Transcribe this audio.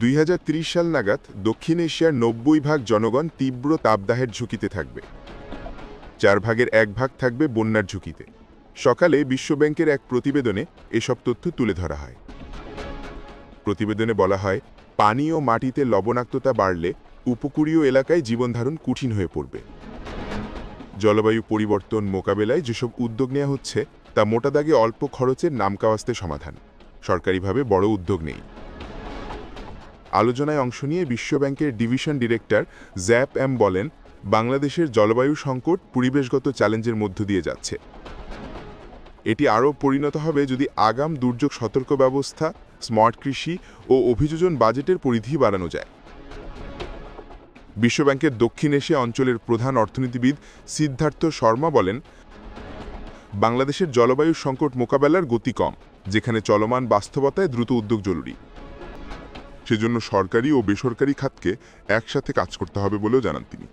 2030 সাল নাগাদ দক্ষিণ এশিয়ার 90% জনগণ তীব্র তাপদাহের ঝুঁকিতে থাকবে। 4 ভাগের 1 ভাগ থাকবে বন্যার ঝুঁকিতে। সকালে বিশ্বব্যাংকের এক প্রতিবেদনে এসব তথ্য তুলে ধরা হয়। প্রতিবেদনে বলা হয়, পানি ও মাটিতে লবণাক্ততা বাড়লে উপকূলীয় এলাকায় জীবনধারণ কঠিন হয়ে পড়বে। জলবায়ু পরিবর্তন মোকাবেলায় যেসব উদ্যোগ নেওয়া হচ্ছে তা মোটা দাগে অল্প খরচের নামকাওয়াস্তে সমাধান, সরকারিভাবে বড় উদ্যোগ নেই। আলোচনায় অংশ নিয়ে বিশ্বব্যাংকের ডিভিশন ডিরেক্টর জ্যাপ এম বলেন, বাংলাদেশের জলবায়ু সংকট পরিবেশগত চ্যালেঞ্জের মধ্য দিয়ে যাচ্ছে। এটি আরও পরিণত হবে যদি আগাম দুর্যোগ সতর্ক ব্যবস্থা, স্মার্ট কৃষি ও অভিযোজন বাজেটের পরিধি বাড়ানো যায়। বিশ্বব্যাংকের দক্ষিণ এশিয়া অঞ্চলের প্রধান অর্থনীতিবিদ সিদ্ধার্থ শর্মা বলেন, বাংলাদেশের জলবায়ু সংকট মোকাবেলার গতি কম, যেখানে চলমান বাস্তবতায় দ্রুত উদ্যোগ জরুরি। সেজন্য সরকারি ও বেসরকারি খাতকে একসাথে কাজ করতে হবে বলেও জানান তিনি।